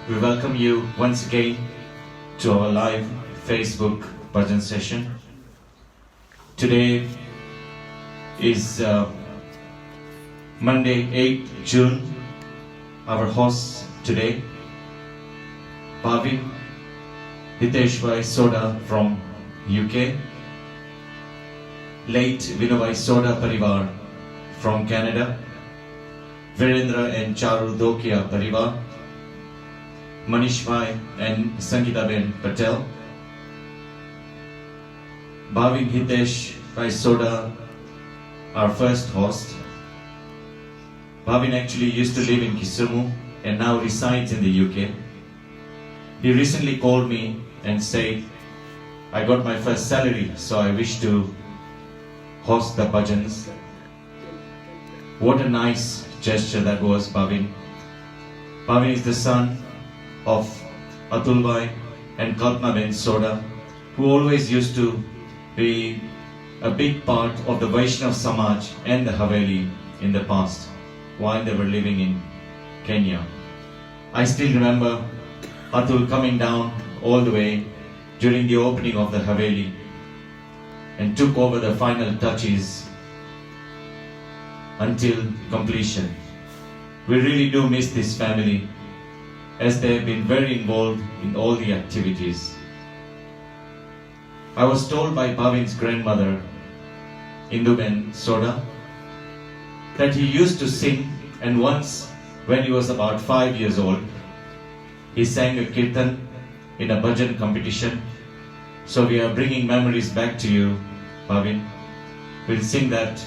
We welcome you once again to our live Facebook bhajan session. Today is Monday, 8th June. Our hosts today, Bhavin Hiteshwai Soda from UK, late Vinubhai Soda Parivar from Canada, Virendra and Charu Dokia Parivar, Manish Bhai and Sangeeta Ben Patel, Bhavin Hitesh Bhai Soda, our first host. Bhavin actually used to live in Kisumu and now resides in the UK. He recently called me and said, I got my first salary, so I wish to host the bhajans. What a nice gesture that was, Bhavin. Bhavin is the son of Atul Bhai and Kalpana Ben Soda, who always used to be a big part of the Vaishnav Samaj and the Haveli in the past while they were living in Kenya. I still remember Atul coming down all the way during the opening of the Haveli and took over the final touches until completion. We really do miss this family as they have been very involved in all the activities. I was told by Bhavin's grandmother, Induben Soda, that he used to sing, and once when he was about 5 years old, he sang a kirtan in a bhajan competition. So we are bringing memories back to you, Bhavin. We'll sing that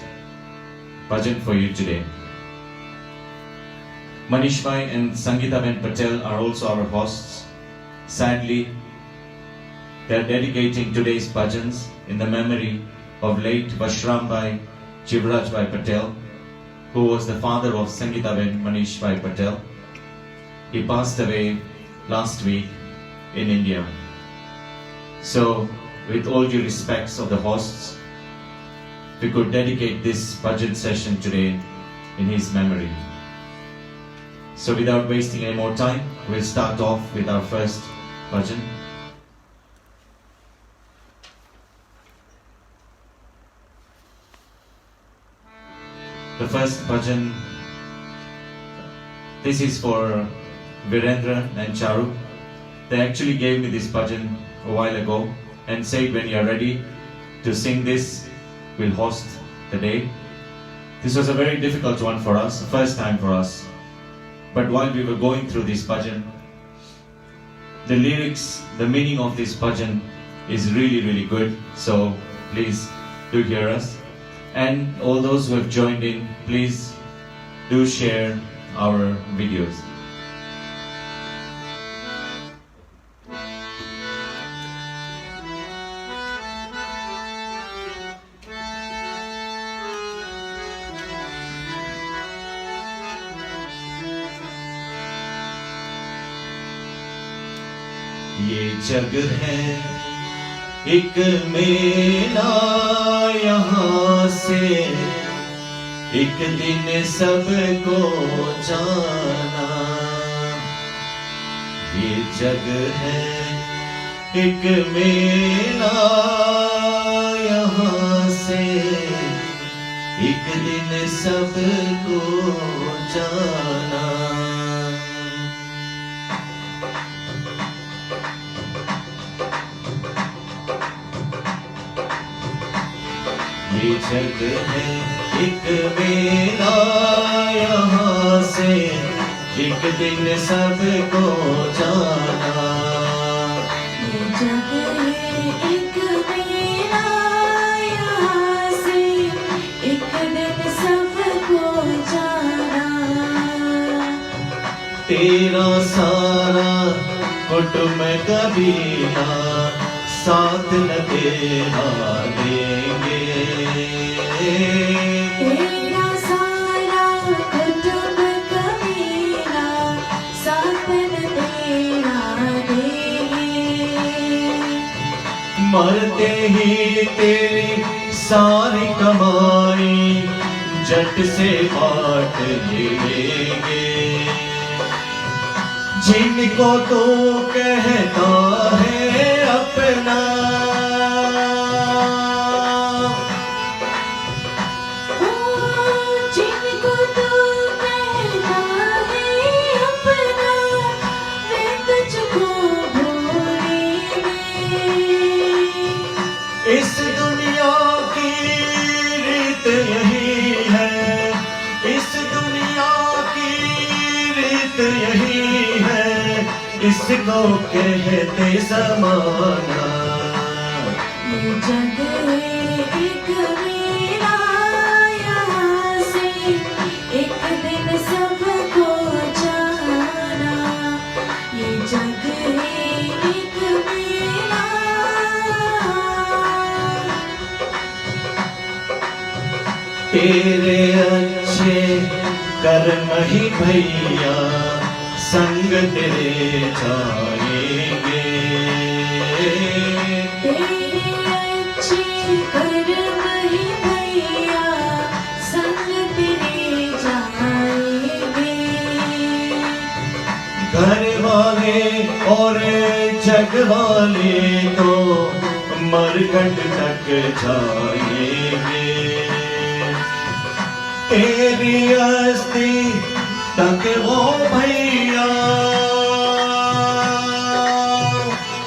bhajan for you today. Manish Bhai and Sangeeta Ben Patel are also our hosts. Sadly, they are dedicating today's bhajans in the memory of late Bashram Bhai Jivraj Bhai Patel, who was the father of Sangeeta Ben Manish Bhai Patel. He passed away last week in India. So, with all due respects of the hosts, we could dedicate this bhajan session today in his memory. So without wasting any more time, we'll start off with our first bhajan. The first bhajan, this is for Virendra and Charu. They actually gave me this bhajan a while ago and said when you are ready to sing this, we'll host the day. This was a very difficult one for us, first time for us. But while we were going through this bhajan, the lyrics, the meaning of this bhajan is really, really good. So please do hear us. And all those who have joined in, please do share our videos. ये जग है एक मेला, यहाँ से एक दिन सबको जाना। ये जग है एक मेला, यहाँ से एक दिन सबको जाना। ये जग है एक मेला, यहाँ से एक दिन सबको जाना। ये जग है एक मेला, यहाँ से एक दिन सबको जाना। तेरा सारा कुटुंब कबीला साथ न तेरा देंगे। तेरा सारा कुटुंब कबीला साथ न तेरा देंगे। मरते ही तेरी सारी कमाई झट से बांट लेंगे। जिनको तू कहता है अपना, ओ जिनको तू कहता है अपना, वे तुझको भूलेंगे। इस दुनिया की रीत यही है, इस दुनिया की रीत यही है, इसको कहते ज़माना। ये जग एक मेला, यहाँ से एक दिन सबको जाना। ये जग एक मेला, तेरे अच्छे कर्म ही भैया संग तेरे जाएंगे। तेरे अच्छे कर्म ही भैया संग तेरे जाएंगे। घर वाले और जग वाले तो मरकट तक जाएंगे। तेरी अस्थि तक वो भैया,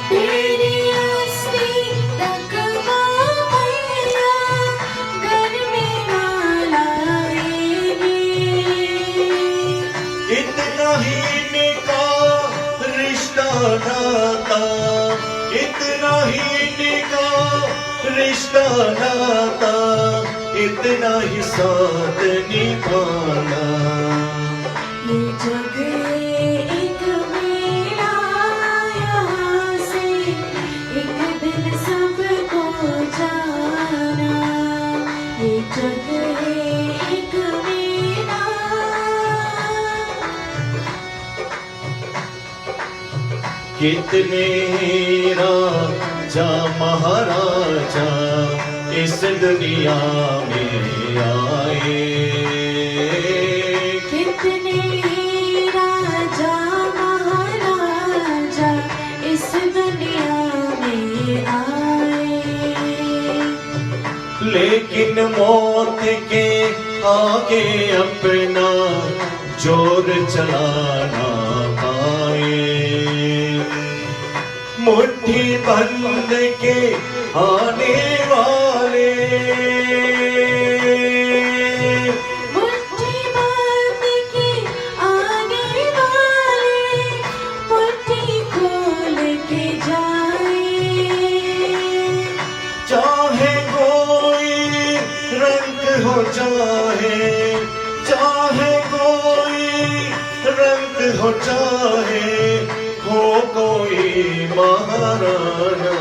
तेरी अस्थि तक वो भैया घर में ना लाएंगे। इतना ही निका रिश्ता नाता, इतना ही निका रिश्ता नाता, इतना ही साथ निभाना। ये जग एक मेला, यहाँ से एक दिन सबको जाना। ये जग एक मेला, कितने राजा महाराजा इस दुनिया में आए, कितने राजा महाराजा इस दुनिया में आए। लेकिन मौत के आगे अपना जोर चलाना पाए। मुट्ठी बंद के आने वाले, मुट्ठी बांध के आने वाले, मुट्ठी खोल के जाए। चाहे कोई रंग हो चाहे, चाहे कोई रंग हो चाहे, हो कोई महाराना।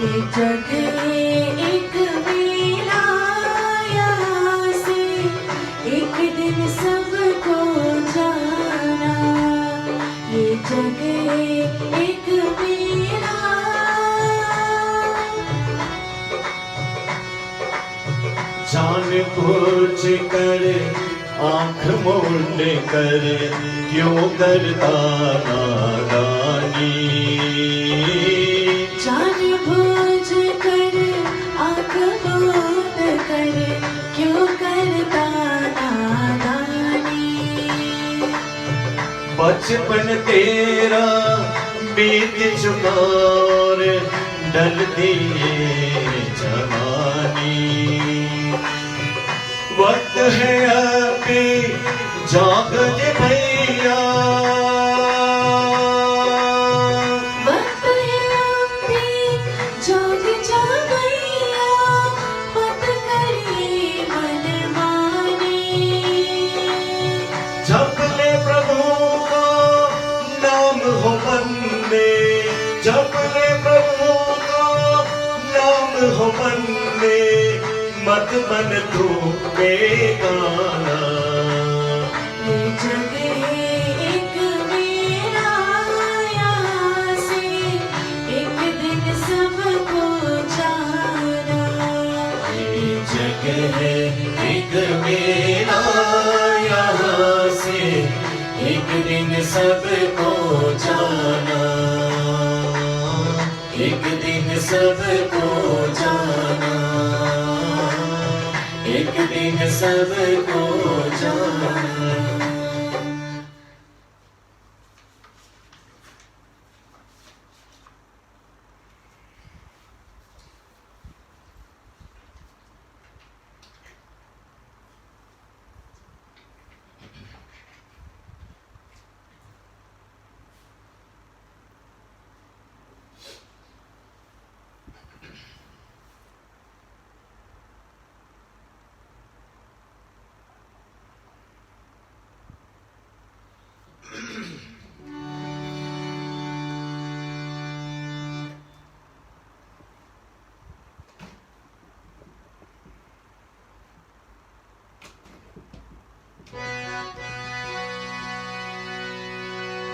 ये जग एक मेला, यहाँ से एक दिन सबको जाना। ये जग एक मेला, जान बूझ कर आंख मूंद कर क्यों करता नादानी। जानबूझ कर आँख बंद कर क्यों करता नादानी। बचपन तेरा बीत चुका और ढलती ये जवानी। वक्त है अभी जाग जे भैया, वक्त है अभी जाग जा भैया, मत करिए मनमानी। जप ले प्रभु का नाम हो बंदे, जप ले प्रभु का नाम हो बंदे, मत बन तू बेगाना। ये जग एक मेला, यहाँ से एक दिन सबको जाना। ये जग है एक मेला, यहाँ से एक दिन सब सबको जाना, एक दिन सबको जाना, एक दिन सबको जाना।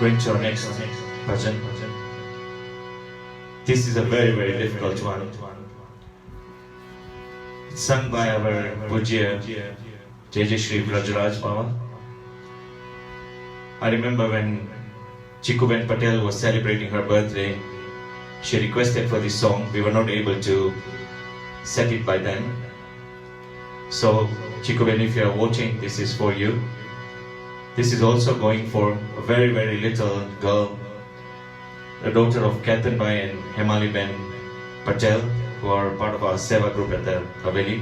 Going to our next bhajan. This is a very, very difficult one. It's sung by our Pujya J.J. Shri Brajaraj Baba. I remember when Chikuben Patel was celebrating her birthday, she requested for this song. We were not able to set it by then. So, Chikuben, if you are watching, this is for you. This is also going for a very, very little girl, the daughter of Ketanbai and Hemali Ben Patel, who are part of our Seva group at the Haveli,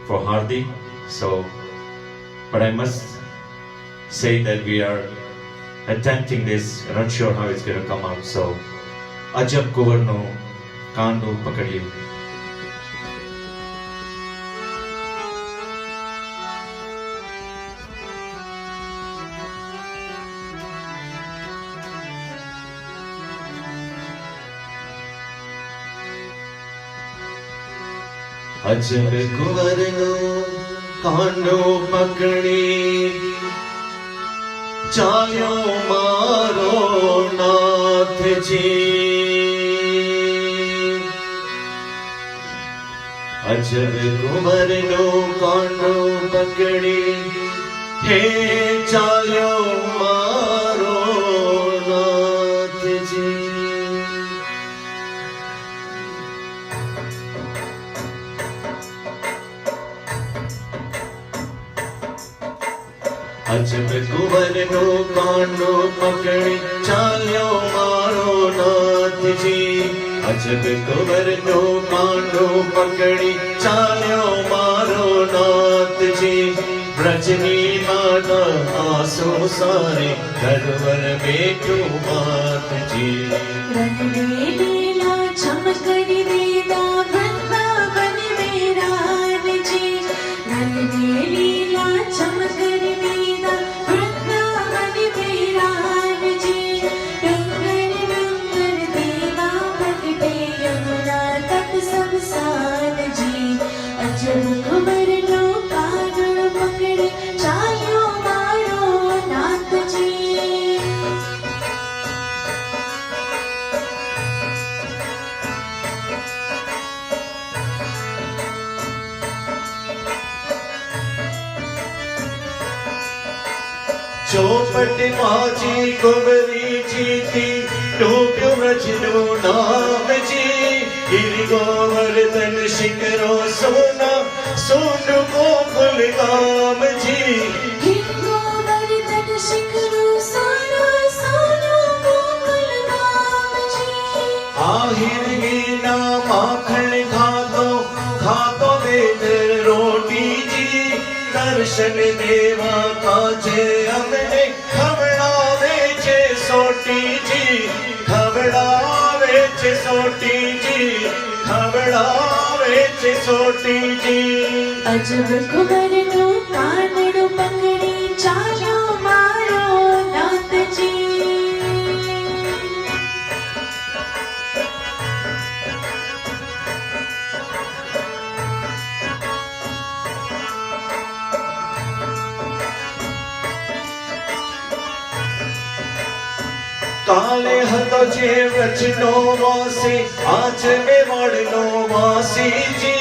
for Hardi. So, but I must say that we are attempting this. I'm not sure how it's going to come out. So, Ajab Kuvarno Kandu Pakadiyu. अजब कुंवरनो कांडो पकड़ी, चायो मारो नाथ जी। अजब कुंवरनो कांडो पकड़ी, हे चायो मारो नाथ जी। अजब कुंवरनो कांडो पकड़ी, चालियो मारो नाथ जी। अजब कुंवरनो कांडो पकड़ी, चालियो मारो नाथ जी। ब्रजनी माता आसो सारे, धरवर बेटो मात जी। रंगे लीला चमकरी देदा, वृंदावन में राम जी। रंगे लीला चमकरी देदा, वृंदावन में राम जी। डंगर डंगर देवा प्रगटे, यमुना तट सब सान जी। अजब कुंवरनो कांडो पकड़े, चालियो मारो नाथ जी। चौपट माजी कुंवरी जीती, टोप्यो रचनो नाम जी। गिरि गोवर्धन शिखरो सोना, सोनु गोकुल गाम जी। गिरि गोवर्धन शिखरो सोना, सोनु गोकुल गाम जी। आहिर गिना माखन खातो वेद रोटी जी। दर्शन देवा काजे हमने, खबड़ावे छे सोटी जी। खबड़ावे छे सोटी जी, खबड़ावे छे सोटी जी। अजब कुंवरनो कांडो पकड़ी, चालियो मारो नाथ जी। काले हतो जे वचनो वासी, आज में वड़नो वासी जी।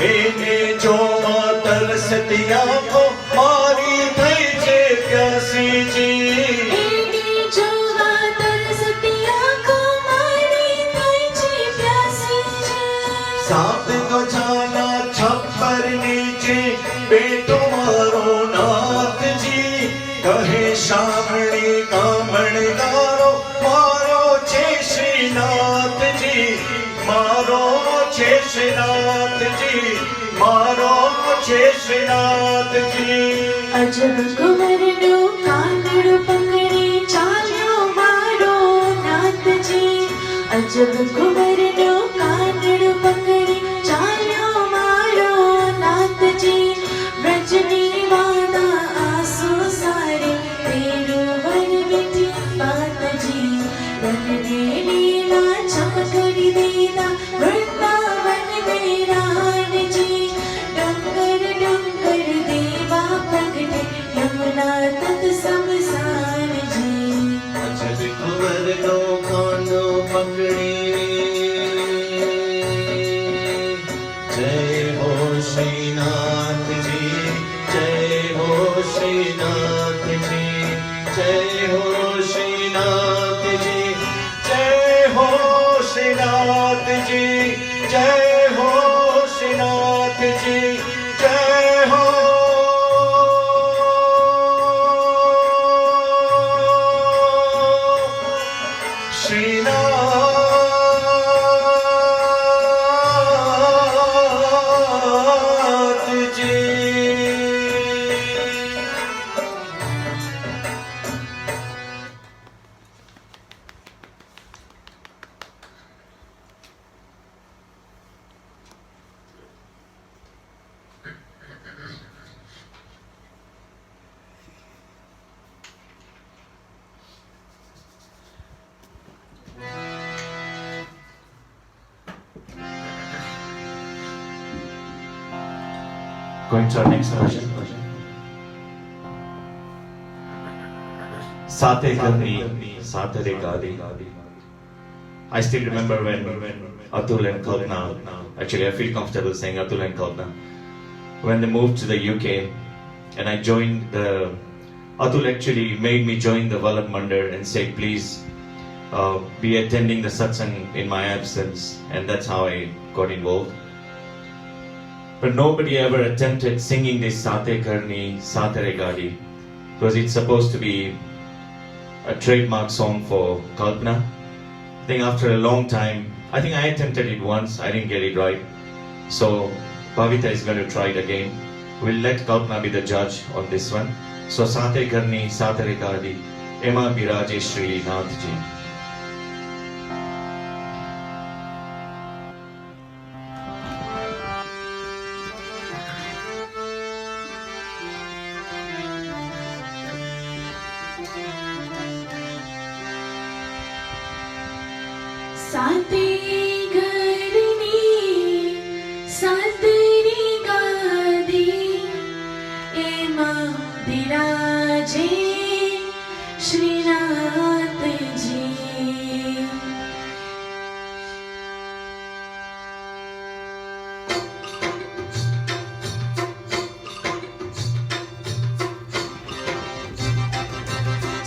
एने जो मातर सतिया को, मारी थई छे प्यासी जी। एने जो અજબ કુંવરનો કાનડો પકડી ચાલ્યો મારો નાથજી. અજબ કુંવરનો કાનડો પકડી ચાલ્યો મારો નાથજી. વ્રજની વાદા આંસુ સારે તેરું વર બેઠી માતજી. રંગને લીલા ચમકડી દીધા વૃંદાવન મેરાનજી. ડંગર ડંગર દેવા પ્રગટે યમુના તટ સમસાનજી. અજબ કુંવરનો કાંડો પકડી જય હો શ્રીનાથજી જય હો શ્રીનાથજી જય હો શ્રીનાથજી જય હો શ્રીનાથજી જય હો શ્રીનાથજી જય હો Going to our next version. Sate Karni, Satare Gadi. I still remember when Atul and Kalpana, actually I feel comfortable saying Atul and Kalpana, when they moved to the UK and I joined Atul actually made me join the Vallabh Mandar and said please be attending the satsang in my absence, and that's how I got involved. But nobody ever attempted singing this Sate Karni, Satare Gadi, because it's supposed to be a trademark song for Kalpana. I think after a long time, I think I attempted it once, I didn't get it right. So Bhavita is going to try it again. We'll let Kalpana be the judge on this one. So Sate Karni, Satare Gadi, Ema Biraje Shri Nathji. સાતે ઘરની સાતરી ગાદી એમાં બિરાજે શ્રીનાથજી.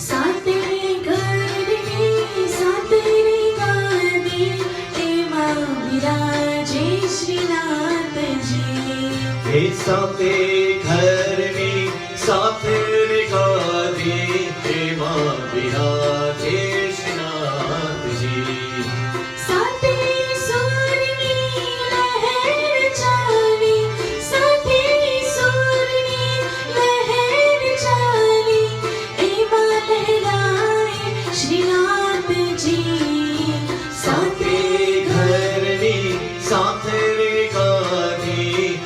સાતે ઘરની સાતરી ગાદી એમાં બિરાજે શ્રીનાથજી. हे साते घरनी साथे गादी हे मां बिराजे श्रीनाथ जी. સાતે સૂરની લહેર ચાલી સાતે સૂરની લહેર ચાલી એમાં લહેરાય શ્રીનાથજી. साते घरनी साथे गादी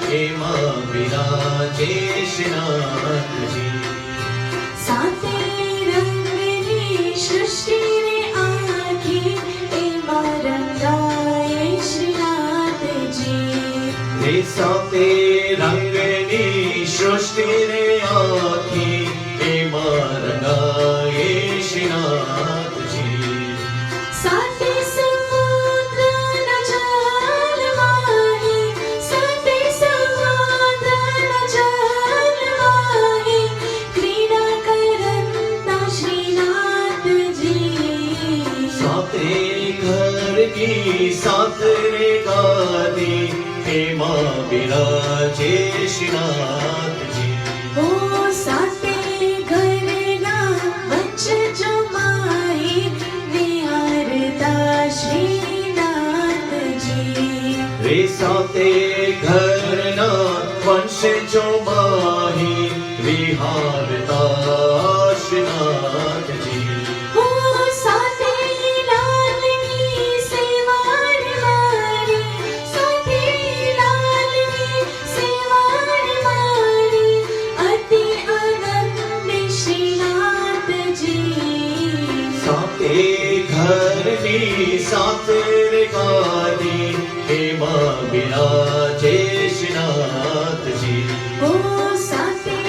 हे मां बिराजे श्रीनाथ जी. સાતે રંગની સૃષ્ટિને આખી એમાં રંગાય શ્રીનાથજી. हे साते रंगनी सृष्टि रे आखी हे मां रंगाए श्रीनाथ जी. સાતે સમુદ્રના જળવાહી સાતે સમુદ્રના જળવાહી ક્રીડા કરતા શ્રીનાથજી. साते घर की सात रे गादी हे मां बिराजे श्रीनाथ जी. ઓ સાતે ઘરના વચ્ચે જો માહી વિહારતા શ્રીનાથજી. रे साते घर ना वंश जो माही विहार साथ रे गादी हेमा विराजे श्रीनाथ जी ओ साते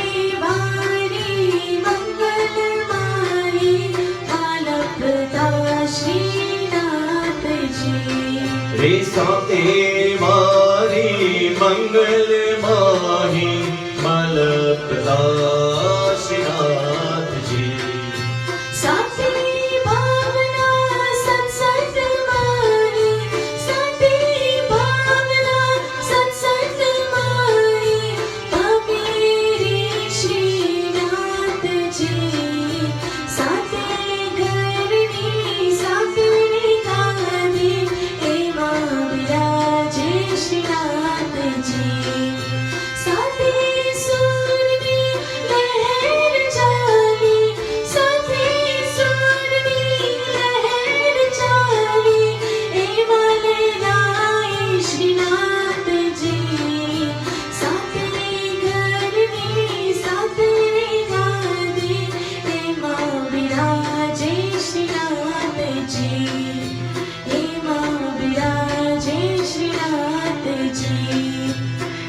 वारी मंगलमाई मालप्रदा श्रीनाथ जी रे साते वारी मंगल माही मलप्रदा श्रीनाथ जी साते भावना सत्संग माई साते भावना सत्संग माई पबीरी श्रीनाथ जी साते घरनी साते गादी हेमा विराजे श्रीनाथ जी साते सूरनी लहर चाली साते सूरनी लहर चाली हेमा लहराए श्रीनाथ जी साते घरनी साते गादी हेमा विराजे श्रीनाथ जी हेमा विराजे श्रीनाथ जी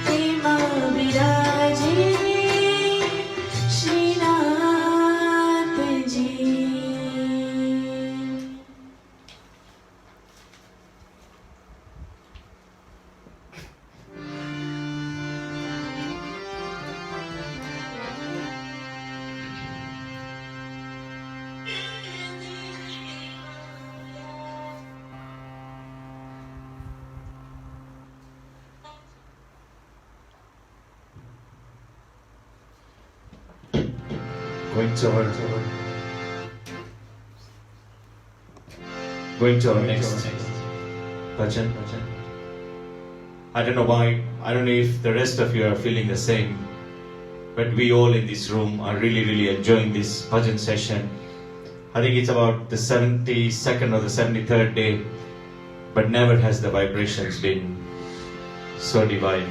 हेमा विराजे Shrinath ji going to our next bhajan. I don't know why, I don't know if the rest of you are feeling the same, but we all in this room are really enjoying this bhajan session. I think it's about the 72nd or the 73rd day, but never has the vibrations been so divine.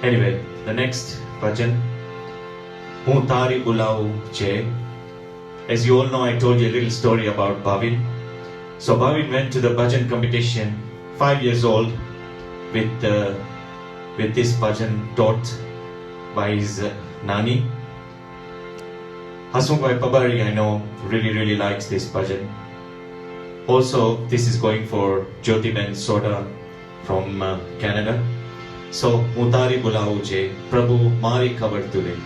Anyway, the next bhajan, Hun Tari Bulau Che. As you all know, I told you a little story about Bhavin. So Bhavin went to the bhajan competition, 5 years old, with this bhajan taught by his nani. Hasmukh Pabari, I know, really likes this bhajan. Also, this is going for Jyotiben Soda from Canada. So, Mutari Bulau Je, Prabhu Mari Khabar Tule.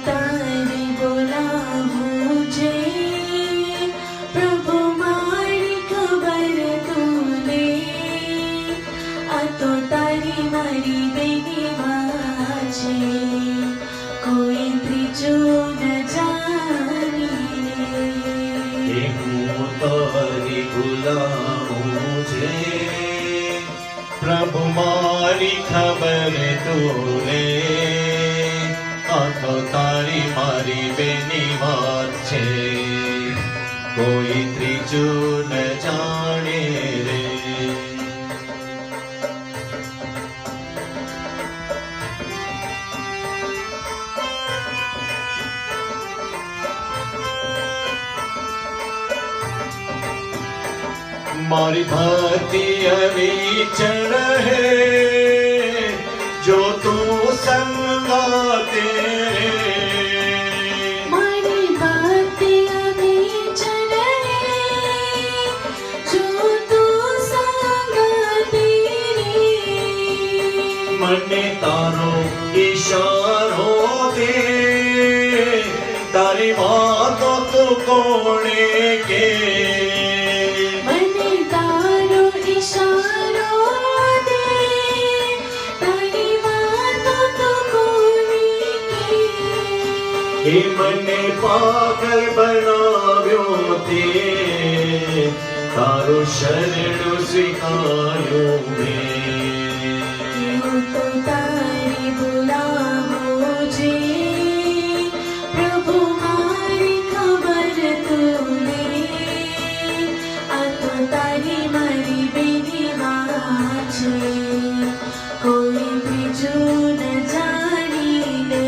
तारी बुलाऊं जे प्रभु मारी खबर तूने आ तो तारी मारी बेनी वाचे कोई त्रिजो न जानी रे हूँ तारी बुलाऊं जे प्रभु मारी खबर तूने आ तो तारी मारी बेनी વાત છે કોઈ ત્રીજું ન જાણે રે मारी भक्ति अविचल है जो तू संगा तेरे मारी बातें अभी चल जो तू તારો ઈશારો દે તારી વાતો તું કોણે કે મને તારો ઈશારો દે તારી વાતો તો કોની કે એ મને પાગલ બનાવ્યો તે તારું શરણું સ્વીકાર્યું મેં હું તો તારી બોલાવો જે પ્રભુ મારી ખબર તું લે આ તો તારી મારી બેની વાત છે કોઈ બીજું ન જાણી લે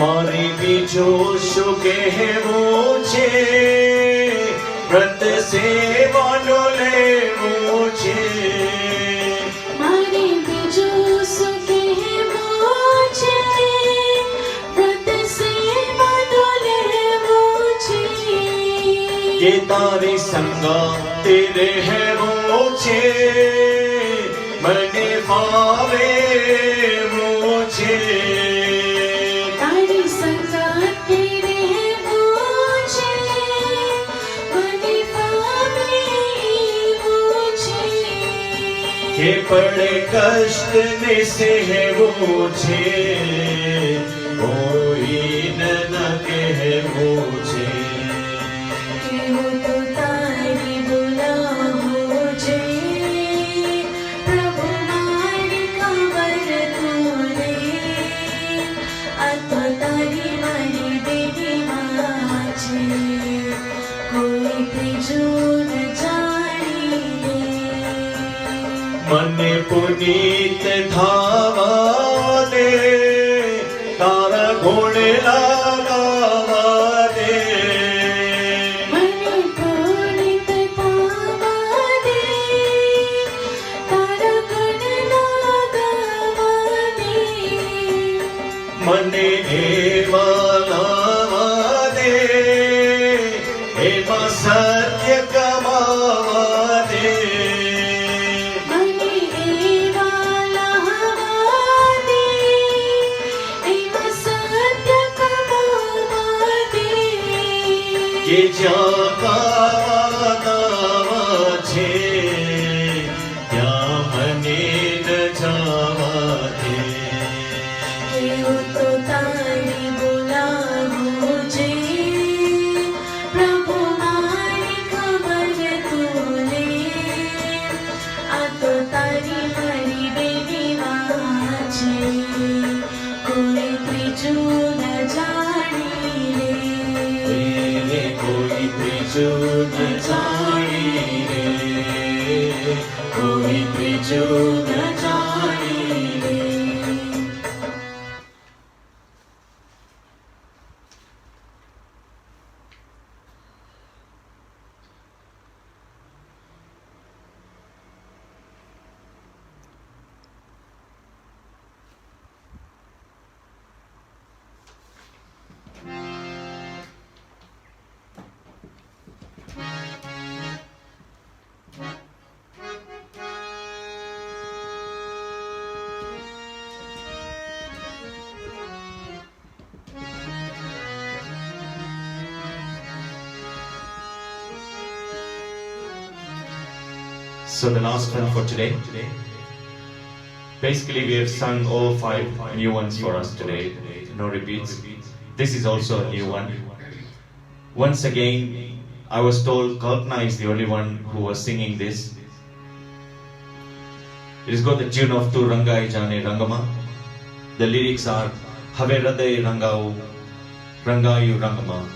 મારી બીજું શું કહેવું છે વ્રત સેવાનો લેવું છે મારી બીજું શું કહેવું છે વ્રત સેવાનો લેવું છે કે તારી સંગાતે રહેવું છે મને ફાવે એવું છે તારી સંગાતે રહેવું છે મને ફાવે એવું છે કે પડે કષ્ટ ને સહેવું છે કોઈને ન કહેવું છે કે હું તો તારી બોલાવો છે પ્રભુ મારી ખબર તું લે આ તો તારી મારી બેની વાત છે કોઈ ત્રીજું ન જાણી લે મને પુનીત થાવા દે તારા ગુણ લગાવા દે મને પુનિત થવા દે તારા ગુણ લગાવા દે મને એવા લાવા દે એમાં સત્ય કમાવા દે મને એવા લહાવા દે એમાં સત્ય કમાવા દે કે જ્યાં ગાવા ગાવા છે ત્યાં મને ન જવા દે કે હું તો તારી બોલાવો છે પ્રભુ મારી ખબર તું લે આ તો તારી મારી બેની વાત છે કોઈ ત્રીજું ન જાણી લે કોઈ ત્રીજું ન જાણી રે કોઈ ત્રીજું ન જાણી રે So the last one for today. Basically, we have sung all 5 new ones for us today. No repeats. This is also a new one. Once again, I was told Kalpana is the only one who was singing this. It has got the tune of Tu Rangai Jane Rangama. The lyrics are Have Hraday Rangau Rangayu Rangama.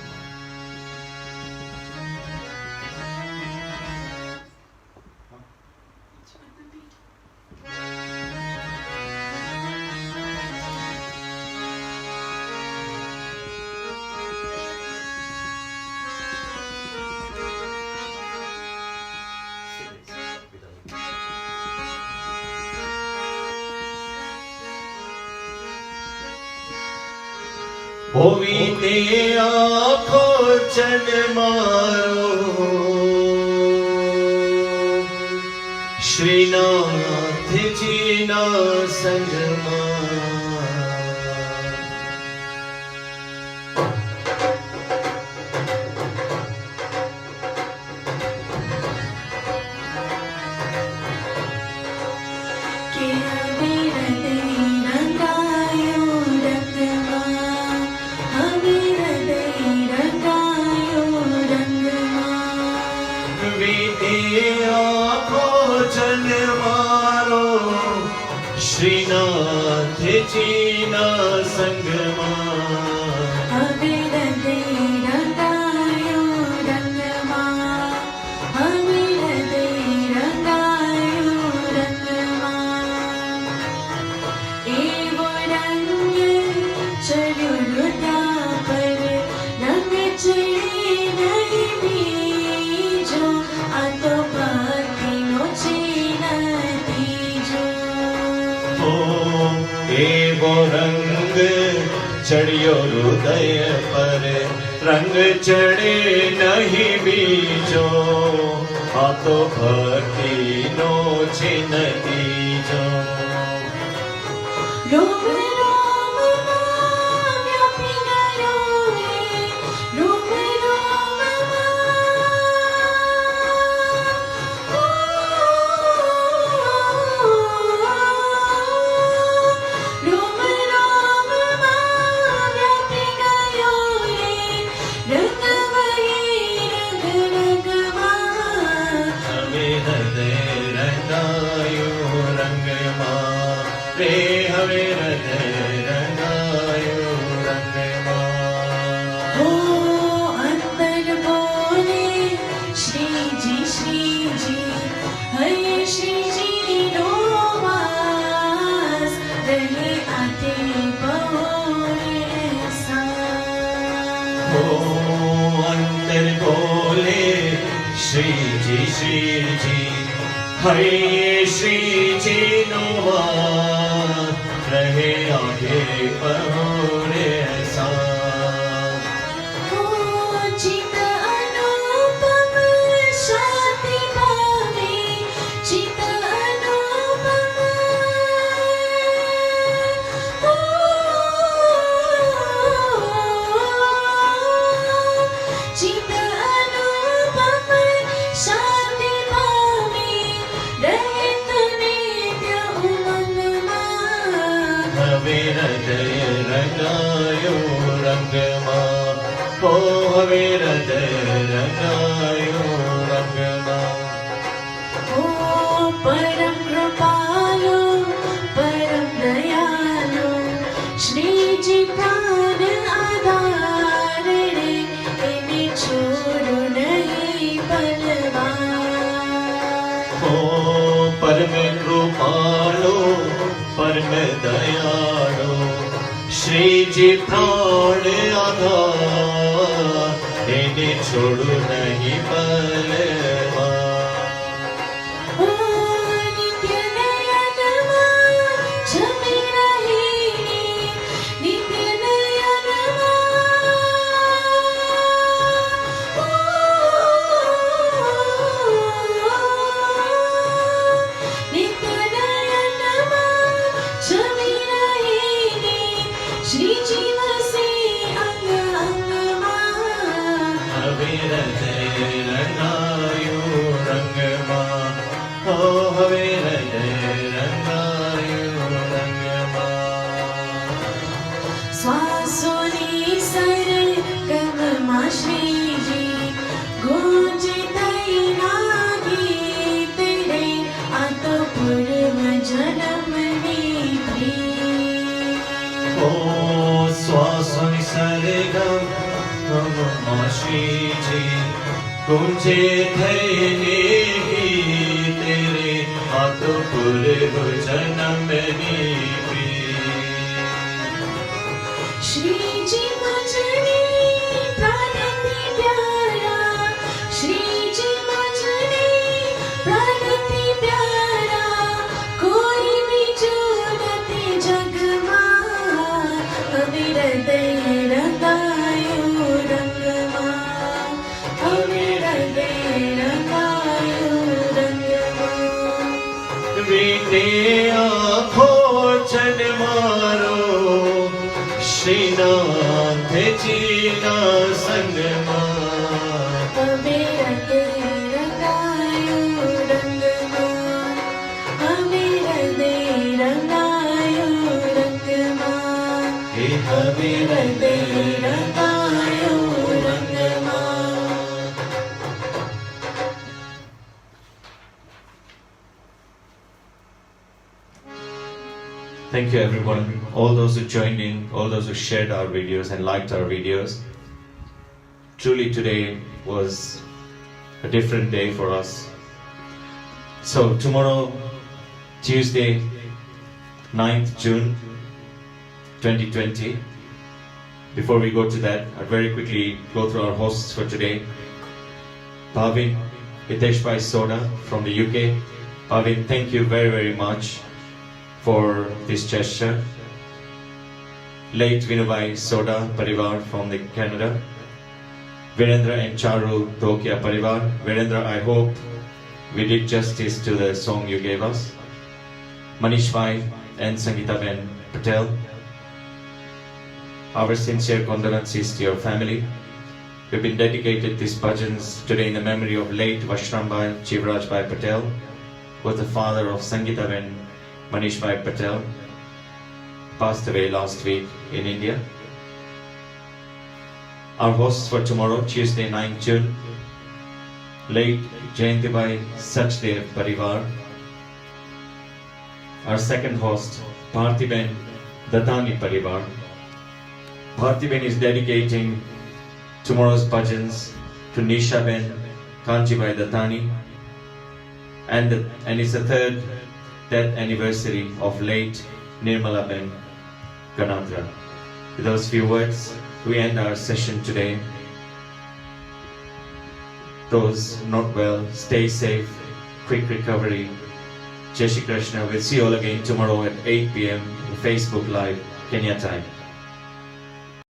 હોવી તે આખો જન મારો શ્રીનાથ શ્રીનાથજીના સંગમાં કે હવે હૃદય રંગાયો રંગમાં, હવે હૃદય રંગાયો રંગમાં. વીતે આખો જન્મારો શ્રીનાથજીના સંગમાં. હવે હૃદય રંગાયો રંગમાં, હવે હૃદય રંગાયો રંગમાં. એવો રંગ ચડ્યો હૃદય પર, રંગ ચડે નહીં બીજો, આ તો ભક્તિનો છે નતીજો. ઓ એવો રંગ ચડ્યો હૃદય પર, રંગ ચડે નહીં બીજો, આ તો ભક્તિનો છે નતીજો. રોમ રોમમાં વ્યાપી ગયો રે, રોમ રોમમાં વ્યાપી ગયો રે, રંગમયી રંગ રંગમાં. હવે હૃદય રંગાયો રંગમાં રે, હવે હૃદય રંગાયો રંગમાં. ઓ અંદર બોલે શ્રીજી શ્રીજી, હૈ શ્રીજીનો વાસ, રહે આતે બહોરે સાસ. ઓ અંતર બોલે શ્રીજી શ્રીજી, હૈ શ્રીજીનો વાસ, રહે આગે પહોરે સાથ. ઓ ચિત અનુપમ શાંતિ ભાવે, ચિત અનુપમ. ઓ ચિત અનુપમ શાંતિ ભાવે, રહે તને ત્યાં ઉમંગમાં. હવે હૃદય રંગાયો રંગમાં, ઓ હવે હૃદય રંગાયો રંગમાં. ઓ પરમ કૃપાલો પરમ દયાલો, શ્રીજી પ્રાણ આધાર રે, એને છોડો નહીં બલવાન. ઓ પરમ કૃપાળો પરમ દયાળો, શ્રીજી પ્રાણ આધાર, એને છોડું નહીં બલવાન. ઓ નિત્ય નયનમાં જમી રહીને, નિત્ય નયનમાં. ઓ નિત્ય નયનમાં જમી રહીને, શ્રીજી વસે અંગ અંગમાં. હવે હૃદય રંગાયો રંગમાં, ઓ હવે હૃદય રંગાયો રંગમાં. શ્વાસોની સરગમમાં શ્રીજી ગુંજે તૈના ગીત રે, આ તો પૂર્વ જન્મની પ્રીત. ઓ શ્વાસોની સરગમ શ્રીજી ગુંજે થઈને ગીત રે, આ તો પૂર્વ જન્મની પ્રીત. શ્રીજી મુજને પ્રાણથી પ્યારા, શ્રીજી મુજને પ્રાણથી પ્યારા, કોઈ બીજું નથી જગમાં. હવે હૃદય રંગાયો રંગમાં, હવે હૃદય રંગાયો રંગમાં. વીતે Thank you everyone, all those who joined in, all those who shared our videos and liked our videos. Truly today was a different day for us. So tomorrow, Tuesday, 9th June 2020. Before we go to that, I'll very quickly go through our hosts for today. Bhavin, Hitesh Bhai Soda from the UK. Bhavin, thank you very, very much for this gesture. Late Vinubhai Soda Parivar from the Canada. Virendra and Charu Tokia Parivar. Virendra, I hope we did justice to the song you gave us. Manish Bhai and Sangeeta Ben Patel. Our sincere condolences to your family. We've been dedicated these bhajans today in the memory of late Vashram Bhai Chivraj Bhai Patel, who was the father of Sangeeta Ben Manish Bhai Patel, passed away last week in India. Our hosts for tomorrow, Tuesday 9th June, late Jayanti Bhai Sachdev Parivar. Our second host, Bhartiben Datani Parivar. Bhartiben is dedicating tomorrow's bhajans to Nisha Ben Kanchi Bhai Datani, and it's the third death anniversary of late Nirmala Ben Ganatra. With those few words, we end our session today. Those not well, stay safe, quick recovery. Jai Shri Krishna. We'll see you all again tomorrow at 8 p.m. Facebook Live, Kenya time.